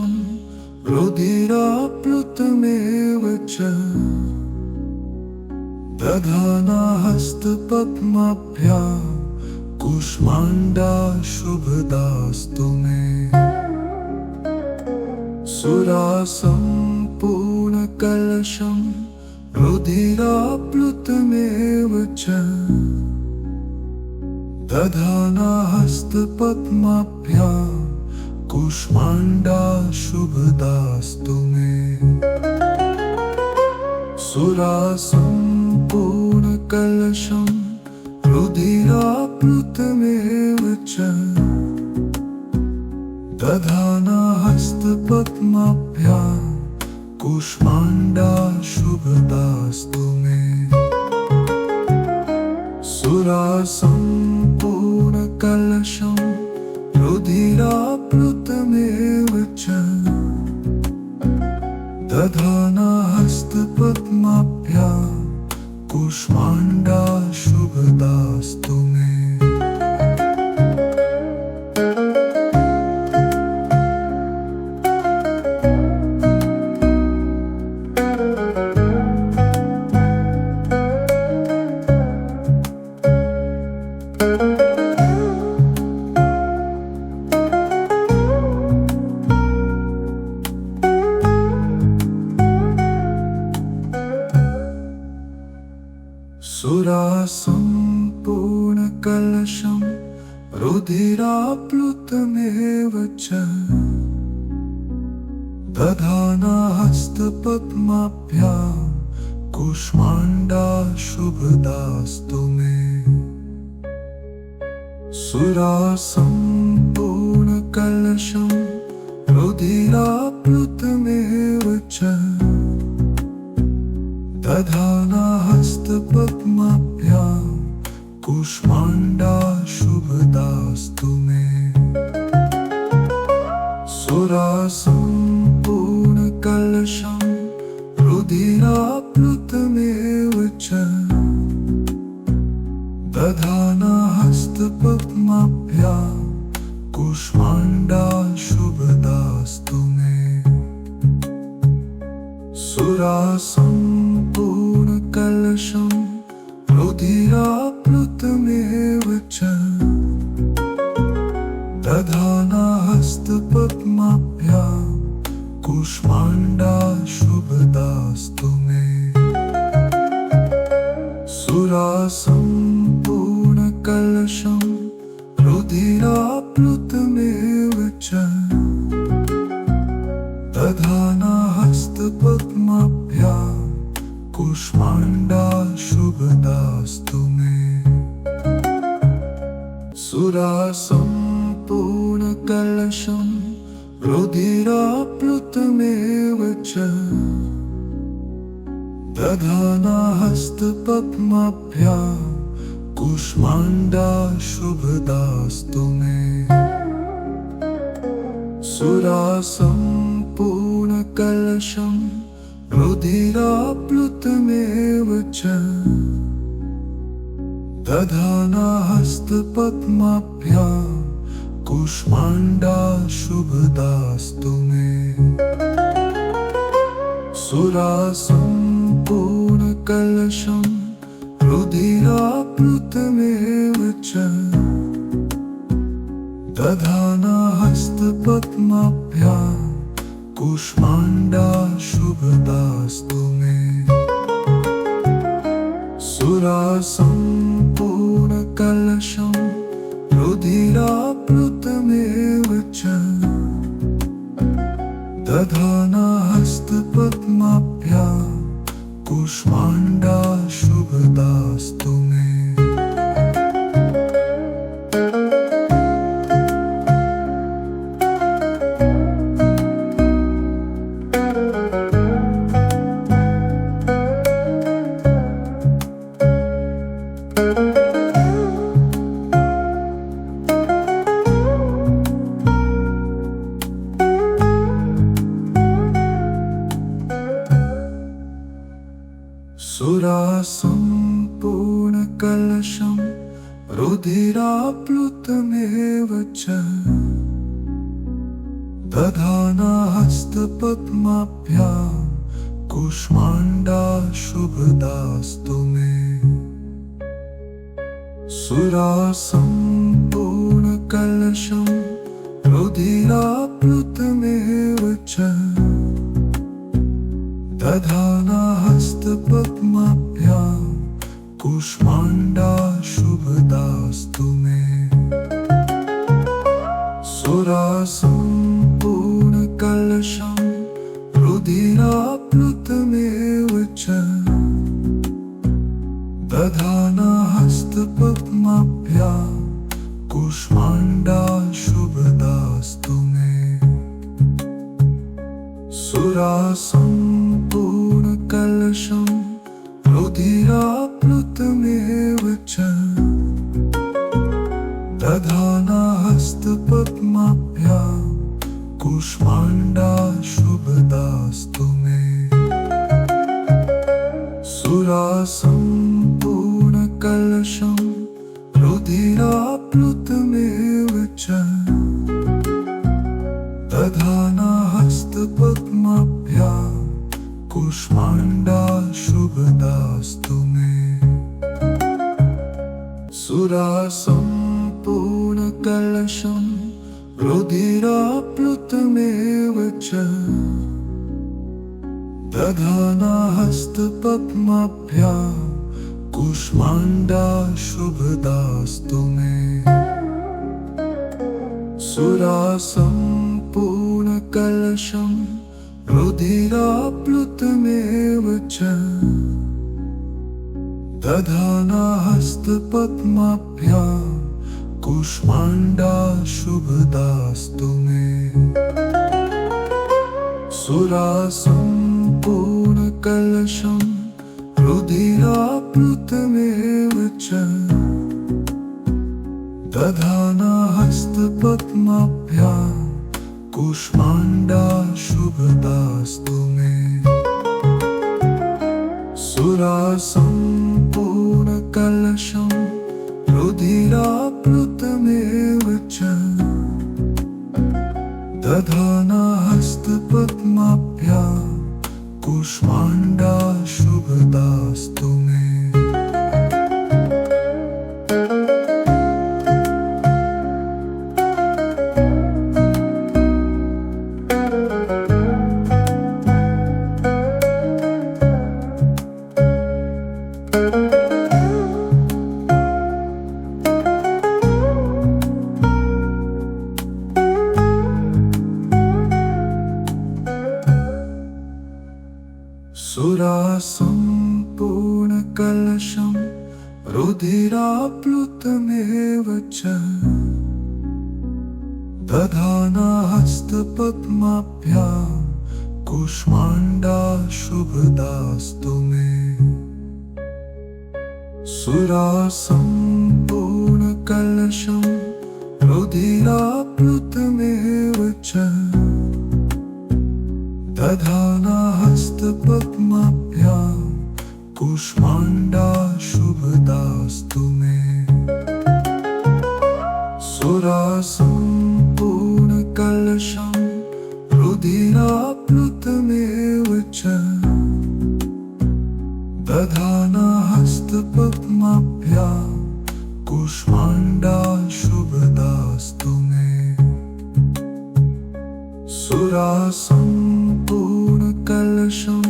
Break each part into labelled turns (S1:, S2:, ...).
S1: कलशं रुधिराप्लुतमेव च दधाना हस्तपद्माभ्यां कूष्माण्डा शुभदास्तु मे। सुरासम्पूर्णकलशं रुधिराप्लुतमेव च दधाना हस्तपद्माभ्यां कूष्माण्डा शुभदास्तु मे। सुरासम्पूर्णकलशं रुधिराप्लुतमेव च दधाना हस्तपद्माभ्यां कूष्माण्डा शुभदास्तु मे। सुरासम्पूर्णकलशं रुधिराप्लुतमेव च दधाना हस्तपद्माभ्यां कूष्माण्डा शुभदास्तु मे। सुरासम्पूर्णकलशं रुधिराप्लुतमेव च दधाना हस्तपद्माभ्यां कूष्माण्डा शुभदास्तु मे। सुरासम्पूर्णकलशं रुधिराप्लुतमेव च दधाना हस्तपद्माभ्यां कूष्माण्डा शुभदास्तु मे। सुरासम्पूर्णकलशं रुधिराप्लुतमेव च दधाना हस्तपद्माभ्यां कूष्माण्डा शुभदास्तु मे। सुरासम्पूर्णकलशं रुधिराप्लुतमेव च दधाना हस्तपद्माभ्यां कूष्माण्डा शुभदास्तु मे। सुरासम्पूर्णकलशं रुधिराप्लुतमेव च दधाना हस्तपद्माभ्यां कूष्माण्डा शुभदास्तु मे। सुरासम्पूर्णकलशं रुधिराप्लुतमेव च दधाना हस्तपद्माभ्यां कूष्माण्डा शुभदास्तु मे। सुरासम्पूर्णकलशं रुधिराप्लुतमेव च दधाना हस्तपद्माभ्यां कूष्माण्डा शुभदास्तु मे। सुरासम्पूर्णकलशं रुधिराप्लुतमेव च दधाना हस्तपद्माभ्यां कूष्माण्डा शुभदास्तु मे। सुरासम्पूर्णकलशं रुधिराप्लुतमेव च दधाना हस्तपद्माभ्यां कूष्माण्डा शुभदास्तु मे। सुरासम्पूर्णकलशं रुधिराप्लुतमेव च दधाना हस्तपद्माभ्यां कूष्माण्डा शुभदास्तु मे। सुरासम्पूर्णकलशं रुधिराप्लुतमेव च दधाना हस्तपद्माभ्यां कूष्माण्डा शुभदास्तु मे। सुरासम्पूर्णकलशं रुधिराप्लुतमेव च दधाना हस्तपद्माभ्यां कूष्माण्डा शुभदास्तु मे। सुरासम्पूर्णकलशं रुधिराप्लुतमेव च दधाना हस्तपद्माभ्यां कूष्माण्डा शुभदास्तु मे। सुरासम्पूर्णकलशं रुधिराप्लुतमेव च दधाना हस्तपद्माभ्यां कूष्माण्डा शुभदास्तु मे। सुरासम्पूर्णकलशं रुधिराप्लुतमेव च दधाना हस्तपद्माभ्यां कूष्माण्डा शुभदास्तु मे। सुरासम्पूर्णकलशं रुधिराप्लुतमेव च दधाना हस्तपद्माभ्यां कूष्माण्डा शुभदास्तु मे। सुरासम्पूर्णकलशं रुधिराप्लुतमेव च दधाना हस्तपद्माभ्यां कूष्माण्डा शुभदास्तु मे। सुरासम्पूर्णकलशं रुधिराप्लुतमेव च दधाना हस्तपद्माभ्यां कूष्माण्डा शुभदास्तु मे। सुरासम्पूर्णकलशं रुधिराप्लुतमेव च दधाना हस्तपद्माभ्यां कूष्माण्डा शुभदास्तु मे। सुरासम्पूर्णकलशं रुधिराप्लुतमेव च दधाना हस्तपद्माभ्यां कूष्माण्डा शुभदास्तु मे। सुरासम्पूर्णकलशं रुधिराप्लुतमेव च दधाना हस्तपद्माभ्यां कूष्माण्डा शुभदास्तु मे। सुरासम्पूर्णकलशं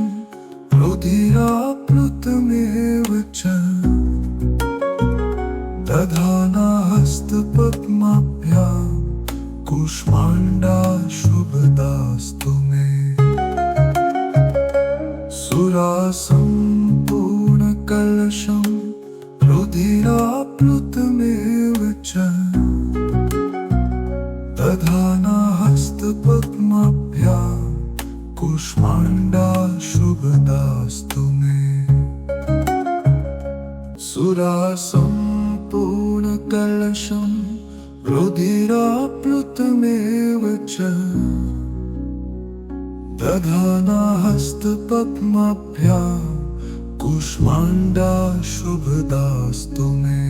S1: रुधिराप्लुतमेव च दधाना हस्तपद्माभ्यां कूष्माण्डा शुभदास्तु मे। सुरासम्पूर्णकलशं रुधिराप्लुतमेव च दधाना हस्तपद्माभ्यां कूष्माण्डा शुभदास्तु मे। सुरासम्पूर्णकलशं रुधिराप्लुतमेव च दधाना हस्तपद्माभ्यां कूष्माण्डा शुभदास्तु मे।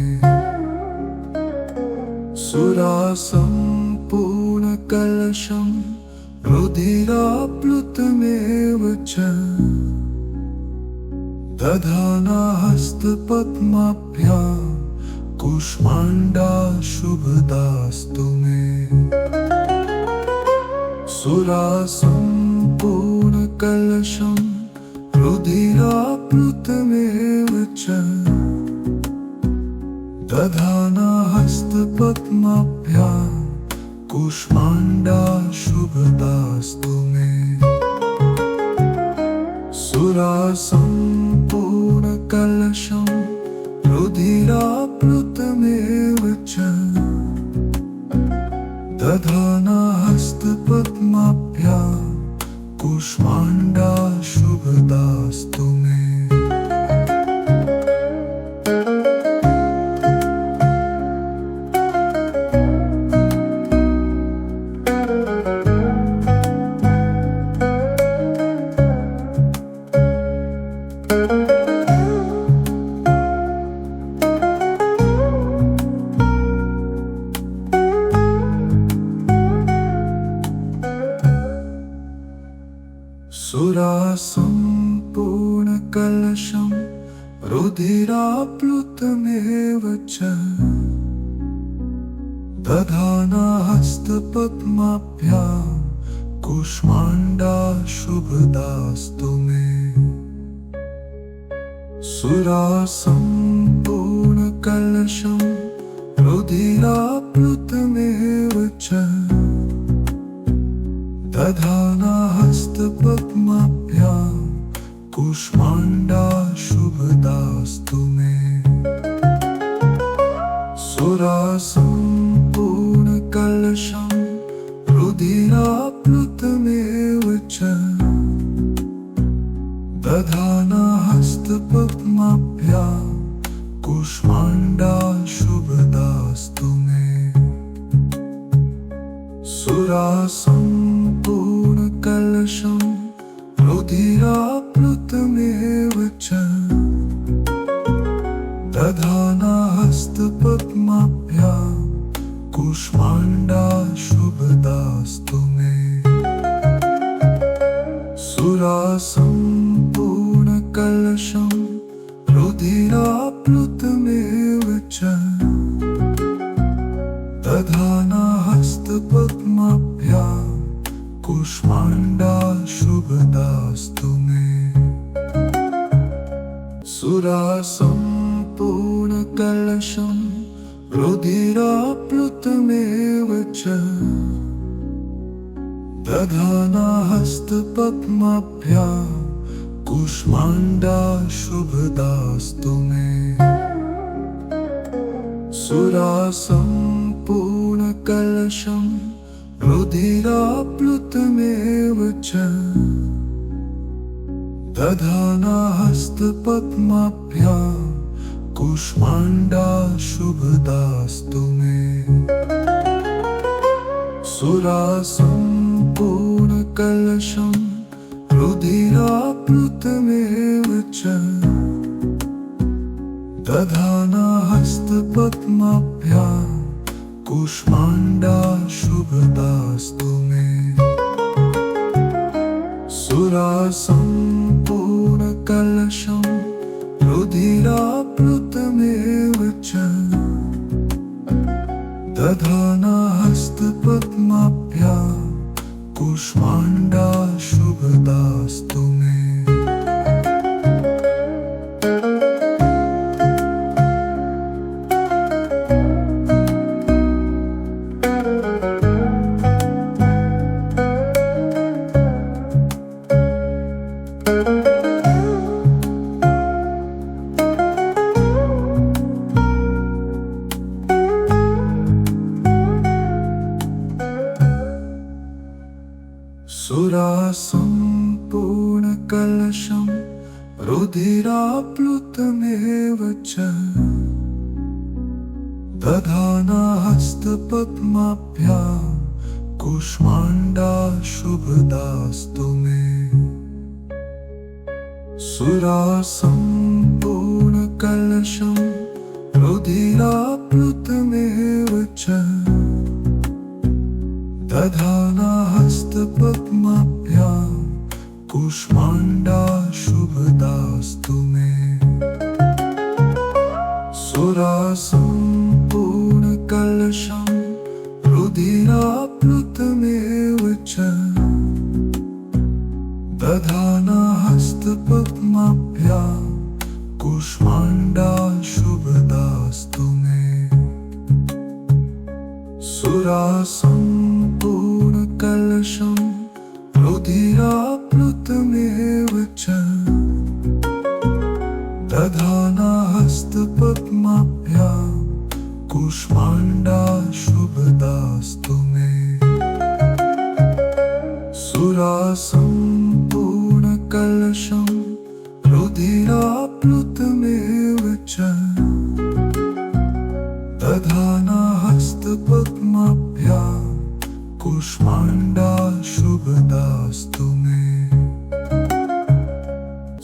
S1: सुरासम्पूर्णकलशं रुधिराप्लुतमेव च दधाना हस्तपद्माभ्यां कूष्माण्डाशुभदास्तु मे सुरासम्पूर्णकलशं रुधिराप्लुतमेव च दधाना हस्तपद्माभ्यां कूष्माण्डाशुभदास्तु मे सुरासम्पूर्णकलशं रुधिराप्लुतमेव च दधाना हस्तपद्माभ्यां कूष्माण्डाशुभदास्तु मे सुरासम्पूर्णकलशं रुधिराप्लुतमेव च दधाना हस्तपद्माभ्यां कूष्माण्डाशुभदास्तु मे सुरासम्पूर्णकलशं रुधिराप्लुतमेव च दधाना हस्तपद्माभ्यां कूष्माण्डाशुभदास्तु मे सुरासम्पूर्णकलशं रुधिराप्लुतमेव च दधाना हस्तपद्माभ्यां कूष्माण्डाशुभदास्तु मे सुरासम्पूर्णकलशं रुधिराप्लुतमेव च दधाना हस्तपद्माभ्यां कूष्माण्डाशुभदास्तु मे सुरासम्पूर्णकलशं रुधिराप्लुतमेव च दधाना हस्तपद्माभ्यां कूष्माण्डाशुभदास्तु मे सुरासम्पूर्णकलशं रुधिराप्लुतमेव च दधाना हस्तपद्माभ्यां कूष्माण्डाशुभदास्तु मे सुरासम्पूर्णकलशं रुधिराप्लुतमेव च दधाना हस्तपद्माभ्यां कूष्माण्डाशुभदास्तु मे सुरासम्पूर्णकलशं रुधिराप्लुतमेव च दधाना हस्तपद्माभ्यां कूष्माण्डाशुभदास्तु मे सुरासम्पूर्णकलशं रुधिराप्लुतमेव च दधाना हस्तपद्माभ्यां कूष्माण्डाशुभदास्तु मे सुरासम्पूर्णकलशं रुधिराप्लुतमेव च दधाना हस्तपद्माभ्यां कूष्माण्डाशुभदास्तु मे सुरासम्पूर्णकलशं रुधिराप्लुतमेव च दधाना हस्त हस्तपद्माभ्यां कुष्माण्डाशुभदास्तु मे सुरासम्पूर्णकलशं रुधिराप्लुतमेव च दधाना हस्तपद्माभ्यां कुष्माण्डाशुभदास्तु मे सुरासम्पूर्णकलशं रुधिराप्लुतमेव च दधाना हस्तपद्माभ्यां कुष्माण्डाशुभदास्तु मे सुरासम्पूर्णकलशं रुधिराप्लुतमेव च दधाना हस्तपद्माभ्यां कुष्माण्डाशुभदास्तु मे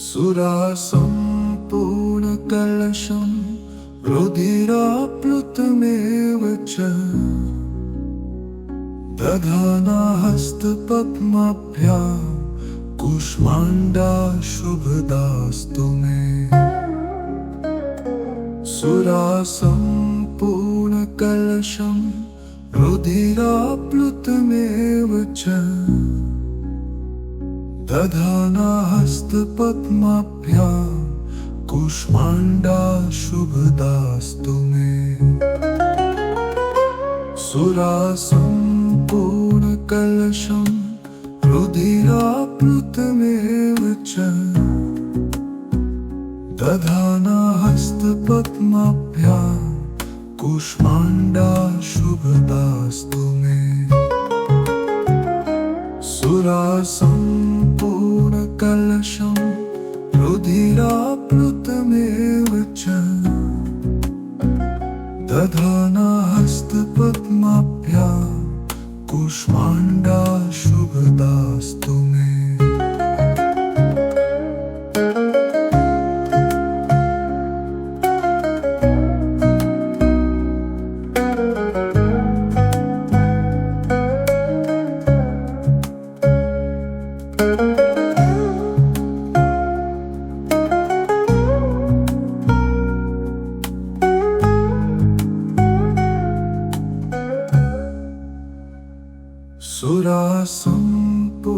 S1: सुरासम्पूर्णकलशं रुधिराप्लुतमेव च दधाना हस्तपद्माभ्यां कुष्माण्डाशुभदास्तु मे सुरासम्पूर्णकलशं रुधिराप्लुतमेव च दधाना हस्तपद्माभ्यां कुष्माण्डाशुभदास्तु मे सुरासम्पूर्णकलशं रुधिराप्लुतमेव च दधाना हस्तपद्माभ्यां कुष्माण्डाशुभदास्तु मे सुरासम्पूर्णकलशं रुधिराप्लुतमेव च दधाना हस्तपद्माभ्यां कुष्माण्डाशुभदास्तु मे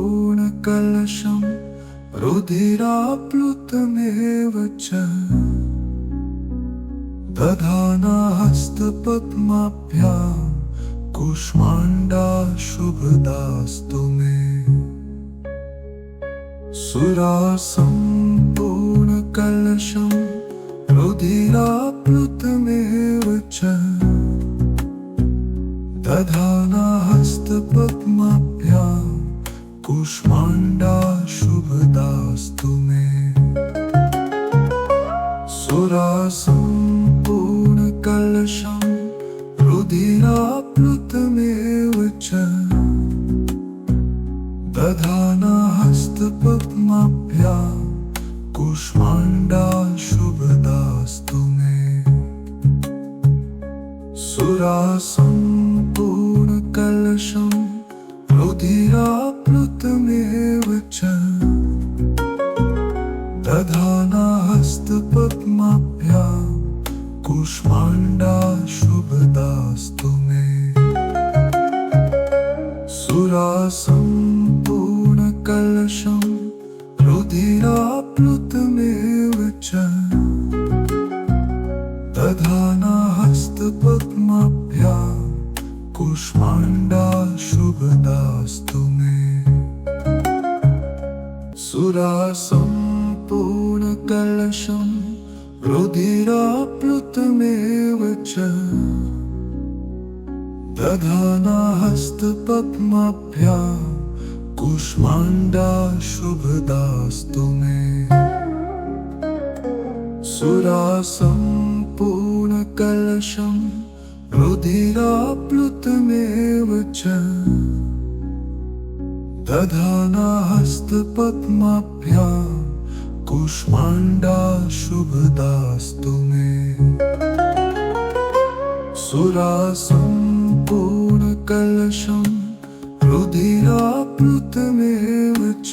S1: सुरासम्पूर्णकलशं रुधिराप्लुतमेव च दधाना हस्तपद्माभ्यां कुष्माण्डाशुभदास्तु मे सुरासम्पूर्णकलशं रुधिराप्लुतमेव च दधाना हस्तपद्माभ्यां कुष्माण्डाशुभदास्तु मे सुरासम्पूर्णकलशं रुधिराप्लुतमेव च दधाना हस्तपद्माभ्यां कुष्माण्डाशुभदास्तु मे सुरासम्पूर्णकलशं रुधिराप्लुतमेव च दधाना हस्तपद्माभ्यां कुष्माण्डाशुभदास्तु मे सुरासम्पूर्णकलशं रुधिराप्लुतमेव च दधाना हस्तपद्माभ्यां कुष्माण्डाशुभदास्तु मे सुरासम्पूर्णकलशं रुधिराप्लुतमेव च दधाना हस्तपद्माभ्यां कुष्माण्डाशुभदास्तु मे सुरासम्पूर्णकलशं रुधिराप्लुतमेव च दधाना हस्तपद्माभ्यां कुष्माण्डाशुभदास्तु मे सुरासम्पूर्णकलशं रुधिराप्लुतमेव च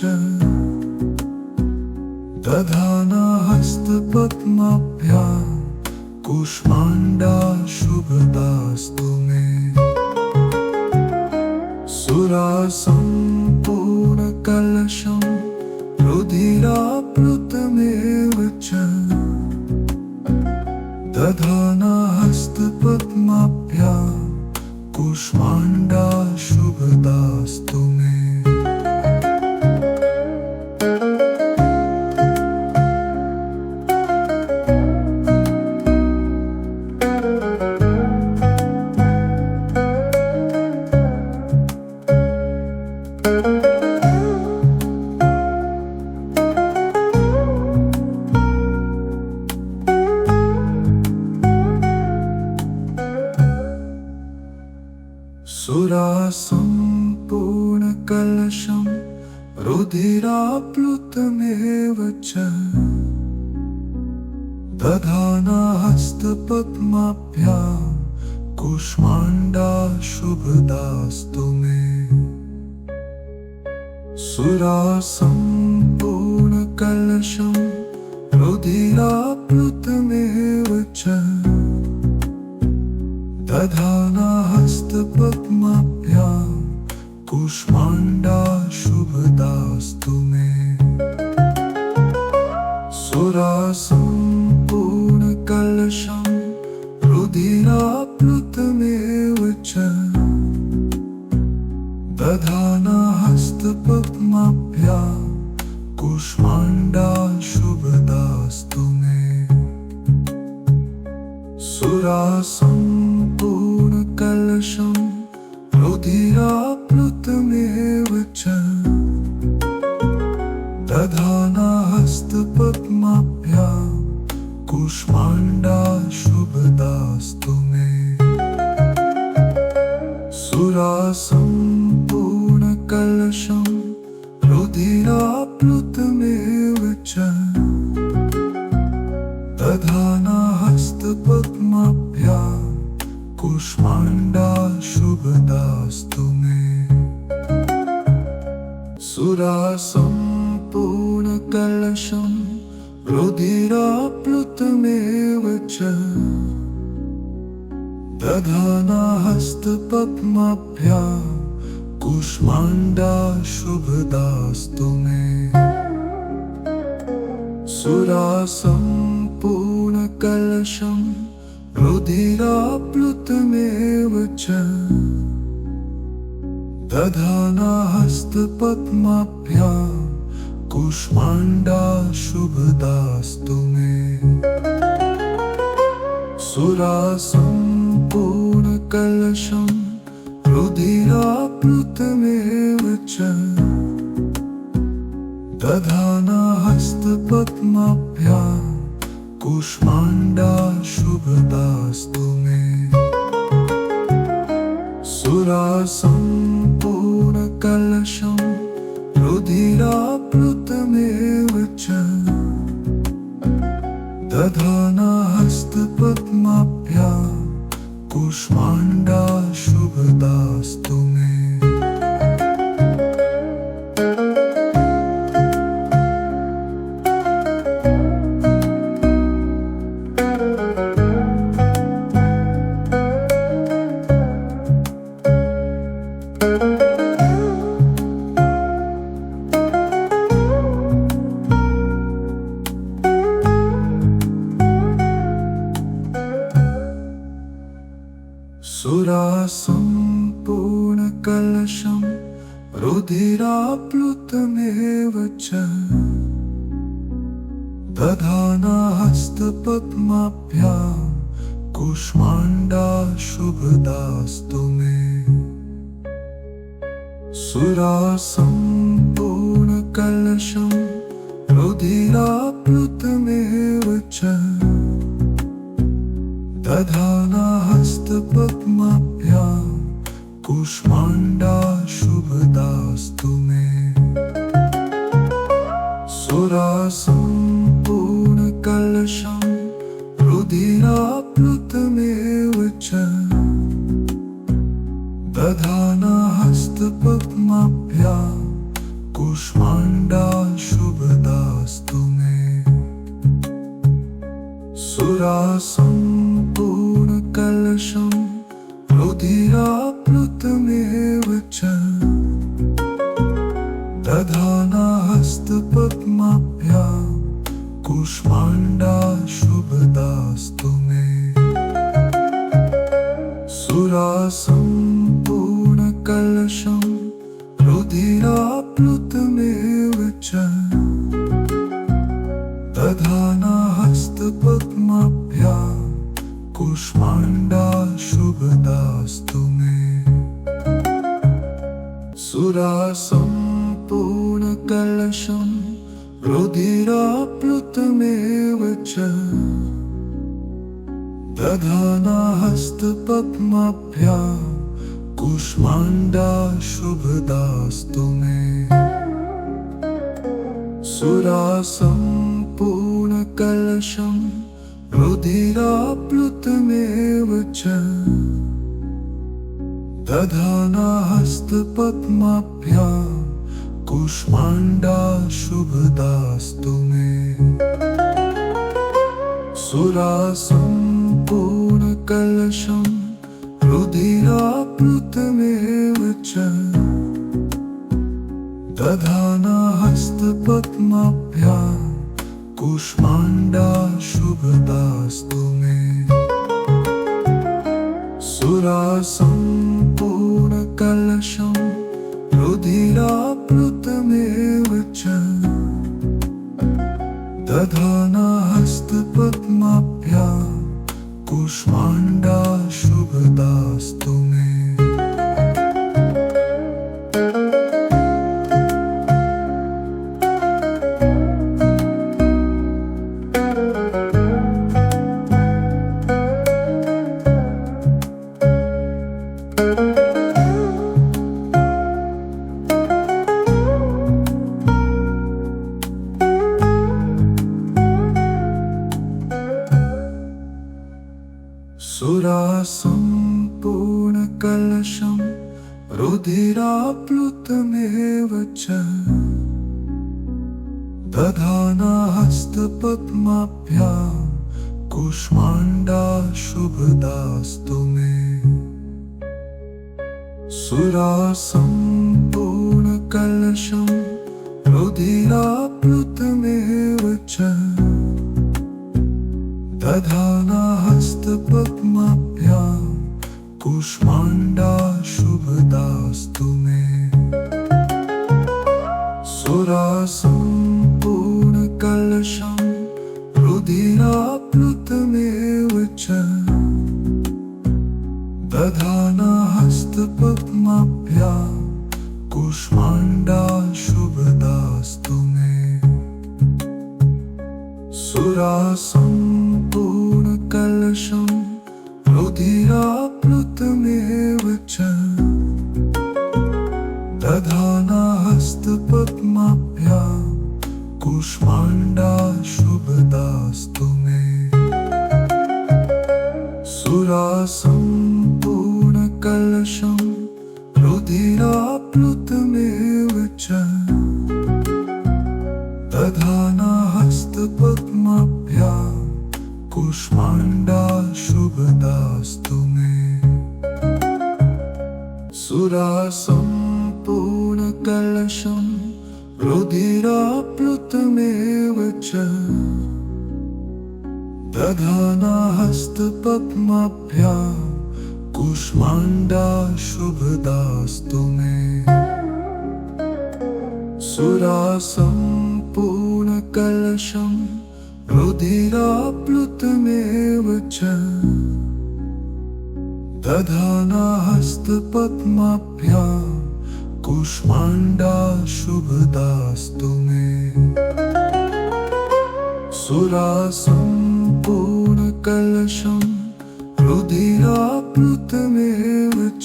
S1: दधाना हस्तपद्माभ्यां कूष्माण्डाशुभदास्तु मे सुरासम्पूर्णकलशं रुधिराप्लुतमेव च दधाना हस्तपद्माभ्यां कूष्माण्डाशुभदास्तु मे सुरासम्पूर्णकलशं रुधिराप्लुतमेव च दधाना हस्तपद्माभ्यां कूष्माण्डाशुभदास्तु मे सुरासम्पूर्णकलशं रुधिराप्लुतमेव च दधाना हस्तपद्माभ्यां कूष्माण्डाशुभदास्तु मे सुरासम्पूर्णकलशं रुधिराप्लुतमेव च दधाना हस्तपद्माभ्यां कूष्माण्डाशुभदास्तु मे सुरासम्पूर्णकलशं रुधिराप्लुतमेव च दधाना हस्तपद्माभ्यां कूष्माण्डाशुभदास्तु मे सुरासम्पूर्णकलशं रुधिराप्लुतमेव च दधाना हस्तपद्माभ्यां कूष्माण्डाशुभदास्तु मे सुरासम्पूर्णकलशं रुधिराप्लुतमेव च दधाना हस्तपद्माभ्यां कूष्माण्डाशुभदास्तु मे सुरासम्पूर्णकलशं रुधिराप्लुतमेव च दधाना हस्तपद्माभ्यां कूष्माण्डाशुभदास्तु मे सुरासम्पूर्णकलशं रुधिराप्लुतमेव च दधाना हस्तपद्माभ्यां कूष्माण्डाशुभदास्तु मे सुरासम्पूर्णकलशं रुधिराप्लुतमेव च दधाना हस्तपद्माभ्यां कूष्माण्डाशुभदास्तु मे सुरासम्पूर्णकलशं रुधिराप्लुतमेव च दधाना हस्तपद्माभ्यां कूष्माण्डाशुभदास्तु मे सुरासम्पूर्णकलशं रुधिराप्लुतमेव च दधाना हस्तपद्माभ्यां कूष्माण्डाशुभदास्तु मे सुरासम्पूर्णकलशं रुधिराप्लुतमेव च दधाना हस्तपद्माभ्यां कुष्माण्डाशुभदास्तु मे। सुरासम्पूर्णकलशं रुधिराप्लुतमेव च दधाना हस्तपद्माभ्यां कुष्माण्डाशुभदास्तु मे। सुरासम्पूर्णकलशं रुधिराप्लुतमेव च दधाना हस्तपद्माभ्यां कुष्माण्डाशुभदास्तु मे। सुरासम्पूर्णकलशं रुधिराप्लुतमेव च दधाना हस्तपद्माभ्यां कुष्माण्डाशुभदास्तु मे। सुरासम्पूर्णकलशं रुधिराप्लुतमेव च दधाना हस्तपद्माभ्यां कुष्माण्डाशुभदास्तु मे। सुरासम्पूर्णकलशं रुधिराप्लुतमेव च दधाना हस्तपद्माभ्यां कुष्माण्डाशुभदास्तु मे। सुरासम्पूर्णकलशं रुधिराप्लुतमेव च दधाना हस्तपद्माभ्यां कुष्माण्डाशुभदास्तु मे। सुरासम्पूर्णकलशं रुधिराप्लुतमेव च दधाना हस्तपद्माभ्यां कुष्माण्डाशुभदास्तु मे। सुरासम्पूर्णकलशं रुधिराप्लुतमेव च दधाना हस्तपद्माभ्यां कुष्माण्डाशुभदास्तु मे। सुरासम्पूर्णकलशं रुधिराप्लुतमेव च दधाना हस्तपद्माभ्यां कुष्माण्डाशुभदास्तु मे। सुरासम्पूर्णकलशं रुधिराप्लुतमेव च दधाना हस्तपद्माभ्यां कुष्माण्डाशुभदास्तु मे। सुरासम्पूर्णकलशं रुधिराप्लुतमेव च दधाना हस्तपद्माभ्यां कुष्माण्डाशुभदास्तु मे। सुरासम्पूर्णकलशं रुधिराप्लुतमेव च दधाना हस्तपद्माभ्यां कुष्माण्डाशुभदास्तु मे। सुरासम्पूर्णकलशं रुधिराप्लुतमेव च दधाना हस्तपद्माभ्यां कुष्माण्डाशुभदास्तु मे। सुरासम्पूर्णकलशं रुधिराप्लुतमेव च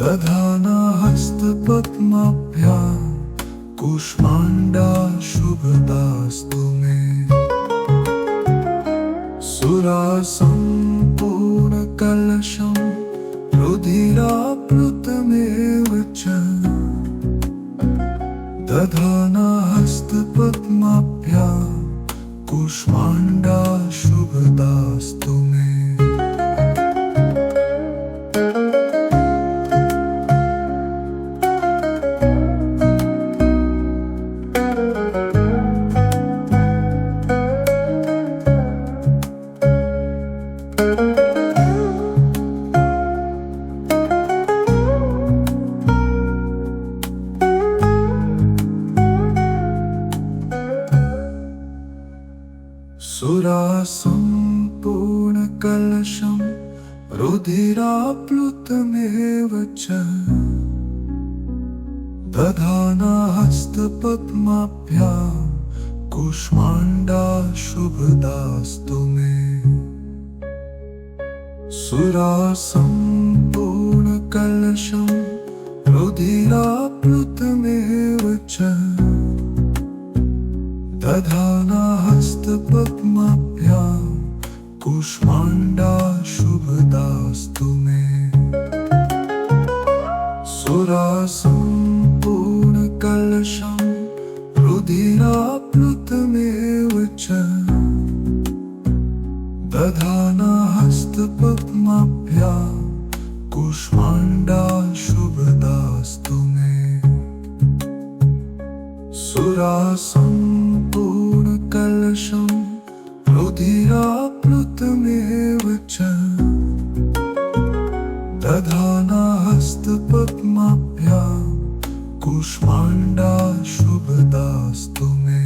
S1: दधाना हस्तपद्माभ्यां कुष्माण्डाशुभदास्तु मे। सुरासम्पूर्णकलशं रुधिराप्लुतमेव च दधाना हस्तपद्माभ्यां कूष्माण्डा शुभदास्तु मे। सुरासम्पूर्णकलशं रुधिराप्लुतमेव च दधाना हस्तपद्माभ्यां कूष्माण्डा शुभदास्तु मे। सुरासम्पूर्णकलशं रुधिराप्लुतमेव च दधाना हस्तपद्माभ्यां कूष्माण्डा शुभदास्तु मे। सुरासम्पूर्णकलशं रुधिराप्लुतमेव च दधाना हस्तपद्माभ्यां कूष्माण्डा शुभदास्तु मे। सुरासम्पूर्णकलशं रुधिराप्लुतमेव च दधाना हस्तपद्माभ्यां कूष्माण्डा शुभदास्तु मे।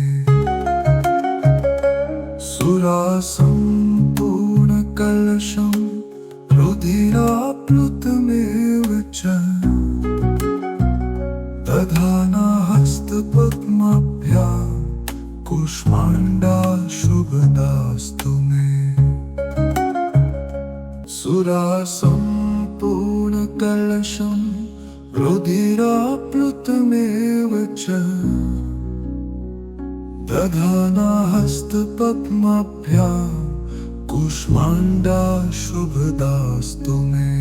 S1: सुरासम्पूर्णकलशं रुधिराप्लुतमेव च दधाना हस्तपद्माभ्यां कूष्माण्डा शुभदास्तु मे। सुरासम्पूर्णकलशं रुधिराप्लुतमेव च दधाना हस्तपद्माभ्यां कूष्माण्डा शुभदास्तु मे।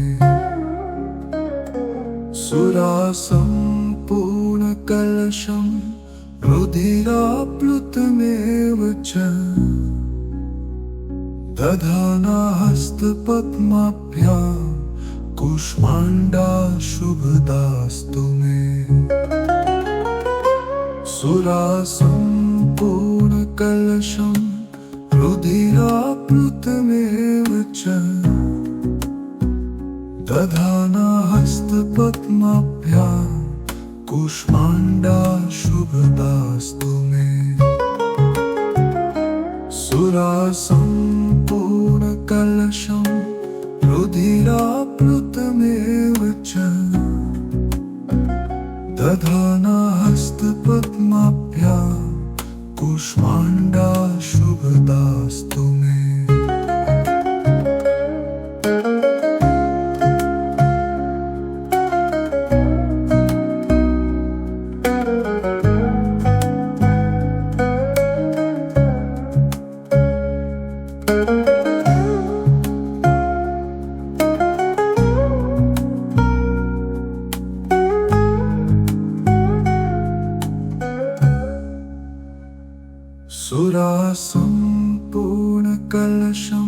S1: सुरासम्पूर्णकलशं रुधिराप्लुतमेव च दधाना हस्तपद्माभ्यां कूष्माण्डा शुभदास्तु मे। सुरासम्पूर्णकलशं रुधिराप्लुतमेव च दधाना हस्तपद्माभ्यां कूष्माण्डा शुभदास्तु मे। सुरासम्पूर्णकलशं रुधिराप्लुतमेव च दधाना हस्तपद्माभ्यां कूष्माण्डा शुभदास्तु मे। सुरासम्पूर्णकलशं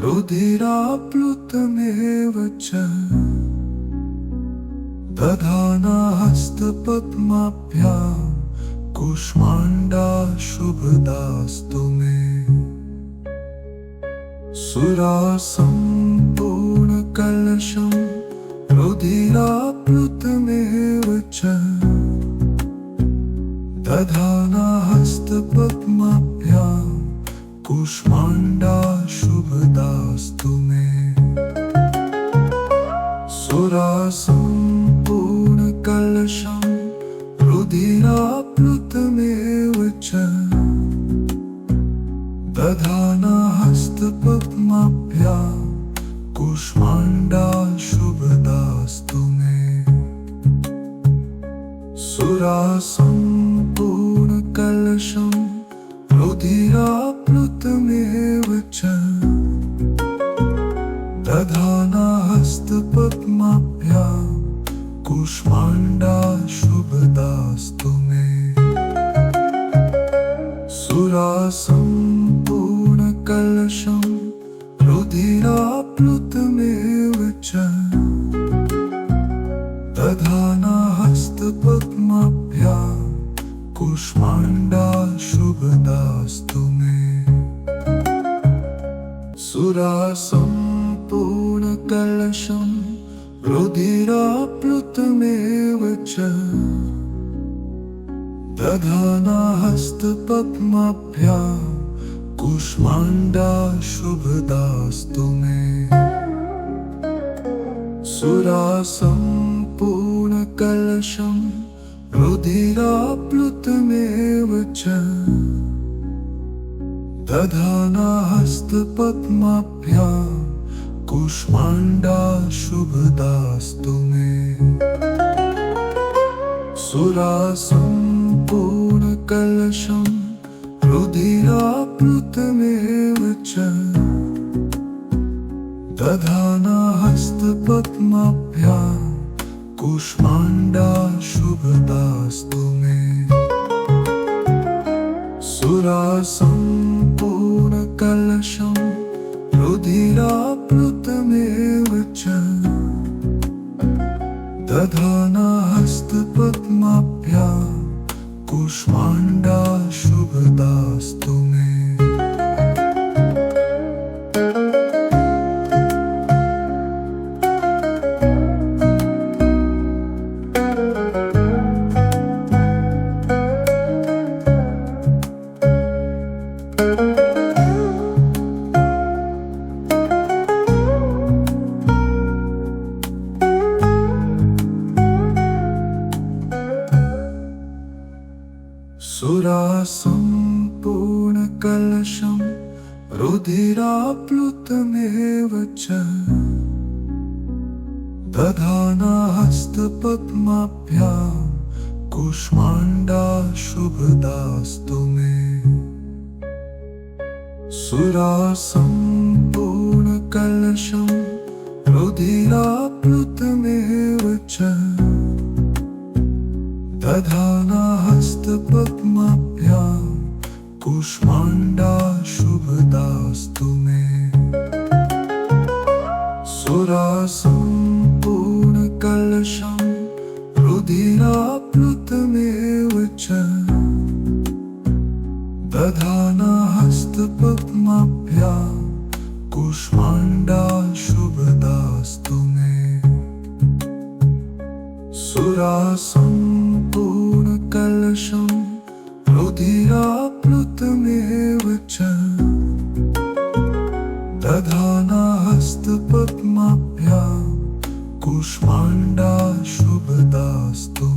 S1: रुधिराप्लुतमेव च दधाना हस्तपद्माभ्यां कूष्माण्डा शुभदास्तु मे। सुरासम्पूर्णकलशं रुधिराप्लुतमेव च दधाना हस्तपद्माभ्यां कूष्माण्डा शुभदास्तु मे। सुरासम्पूर्णकलशं रुधिराप्लुतमेव च दधाना हस्तपद्माभ्यां कूष्माण्डा शुभदास्तु मे। सुरासम्पूर्णकलशं रुधिराप्लुतमेव च दधाना हस्तपद्माभ्यां कूष्माण्डा शुभदास्तु मे। पद्माभ्यां कुष्माण्डा शुभदास्तु मे। सुरासम्पूर्णकलशं रुधिराप्लुतमेव च दधाना हस्तपद्माभ्यां कुष्माण्डा शुभदास्तु मे। सुरासम्पूर्णकलशं रुधिराप्लुतमेव च दधाना हस्तपद्माभ्यां कुष्माण्डा शुभदास्तु मे। सुरासम्पूर्णकलशं रुधिराप्लुतमेव च दधाना हस्तपद्माभ्यां कुष्माण्डा शुभदास्तु मे। सुरासम्पूर्णकलशं रुधिराप्लुतमेव च दधाना हस्तपद्माभ्यां कुष्माण्डा शुभदास्तु मे। सुरासम्पूर्णकलशं रुधिराप्लुतमेव च दधाना हस्तपद्माभ्यां कुष्माण्डा शुभदास्तु मे। सुरासम्पूर्णकलशं रुधिराप्लुतमेव च दधाना हस्तपद्माभ्यां कुष्माण्डा शुभदास्तु मे। सुरासम्पूर्णकलशं रुधिराप्लुतमेव च दधाना हस्तपद्माभ्यां कुष्माण्डा शुभदास्तु मे। सुरासम्पूर्णकलशं रुधिराप्लुतमेव च दधाना हस्तपद्माभ्यां कुष्माण्डा शुभदास्तु।